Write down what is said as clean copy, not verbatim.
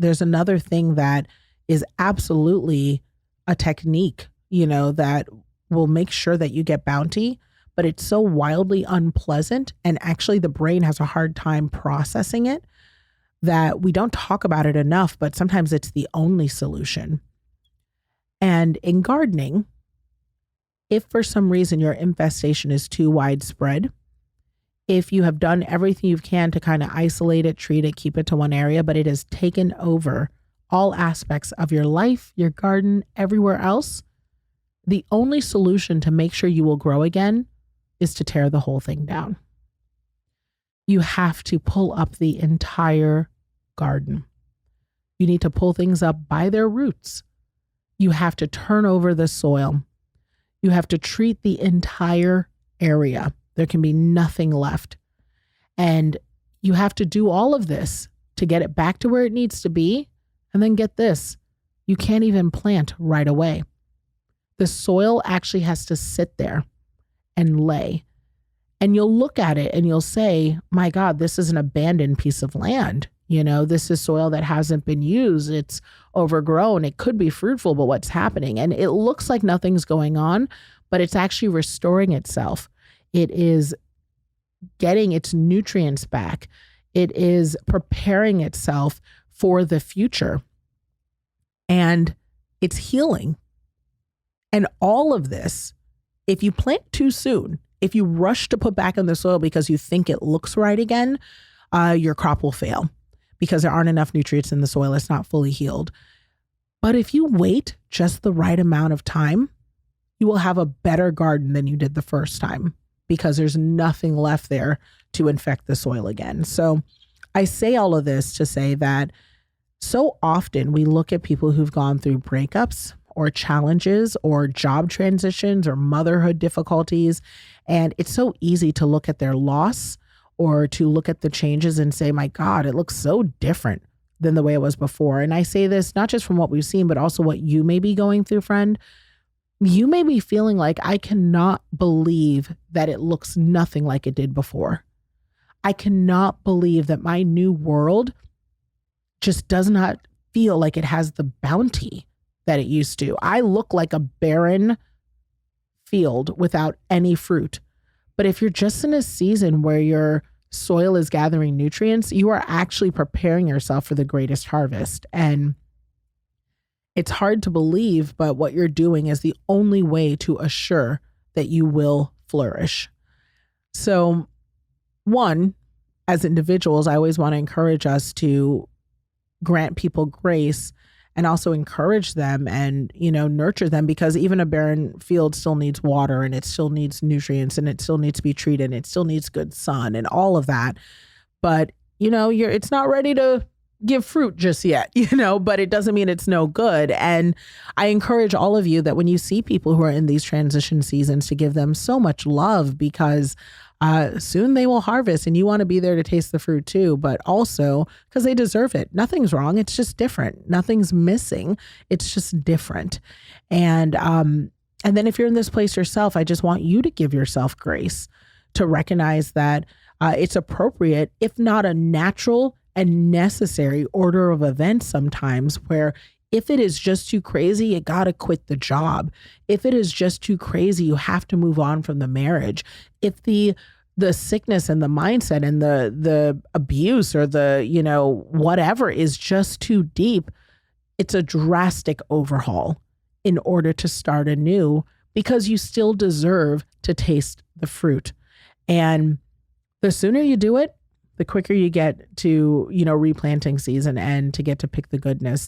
there's another thing that is absolutely a technique, that will make sure that you get bounty, but it's so wildly unpleasant. And actually the brain has a hard time processing it that we don't talk about it enough, but sometimes it's the only solution. And in gardening, if for some reason your infestation is too widespread, if you have done everything you can to kind of isolate it, treat it, keep it to one area, but it has taken over all aspects of your life, your garden, everywhere else, the only solution to make sure you will grow again is to tear the whole thing down. You have to pull up the entire garden. You need to pull things up by their roots. You have to turn over the soil. You have to treat the entire area. There can be nothing left. And you have to do all of this to get it back to where it needs to be. And then get this, you can't even plant right away. The soil actually has to sit there and lay. And you'll look at it and you'll say, my God, this is an abandoned piece of land. This is soil that hasn't been used. It's overgrown. It could be fruitful, but what's happening? And it looks like nothing's going on, but it's actually restoring itself. It is getting its nutrients back. It is preparing itself for the future. And it's healing. And all of this, if you plant too soon, if you rush to put back in the soil because you think it looks right again, your crop will fail because there aren't enough nutrients in the soil. It's not fully healed. But if you wait just the right amount of time, you will have a better garden than you did the first time because there's nothing left there to infect the soil again. So I say all of this to say that so often we look at people who've gone through breakups or challenges or job transitions or motherhood difficulties, and it's so easy to look at their loss or to look at the changes and say, my God, it looks so different than the way it was before. And I say this not just from what we've seen, but also what you may be going through, friend. You may be feeling like, I cannot believe that it looks nothing like it did before. I cannot believe that my new world just does not feel like it has the bounty that it used to. I look like a barren field without any fruit. But if you're just in a season where your soil is gathering nutrients, you are actually preparing yourself for the greatest harvest. And it's hard to believe, but what you're doing is the only way to assure that you will flourish. So, one, as individuals, I always want to encourage us to grant people grace and also encourage them and, nurture them, because even a barren field still needs water and it still needs nutrients and it still needs to be treated and it still needs good sun and all of that. But, it's not ready to give fruit just yet, but it doesn't mean it's no good. And I encourage all of you that when you see people who are in these transition seasons, to give them so much love, because soon they will harvest and you want to be there to taste the fruit too, but also because they deserve it. Nothing's wrong. It's just different. Nothing's missing. It's just different. And then if you're in this place yourself, I just want you to give yourself grace to recognize that it's appropriate, if not a natural and necessary order of events sometimes, where if it is just too crazy, you got to quit the job. If it is just too crazy, you have to move on from the marriage. If the sickness and the mindset and the abuse or the, whatever is just too deep, it's a drastic overhaul in order to start anew, because you still deserve to taste the fruit. And the sooner you do it, the quicker you get to, replanting season and to get to pick the goodness.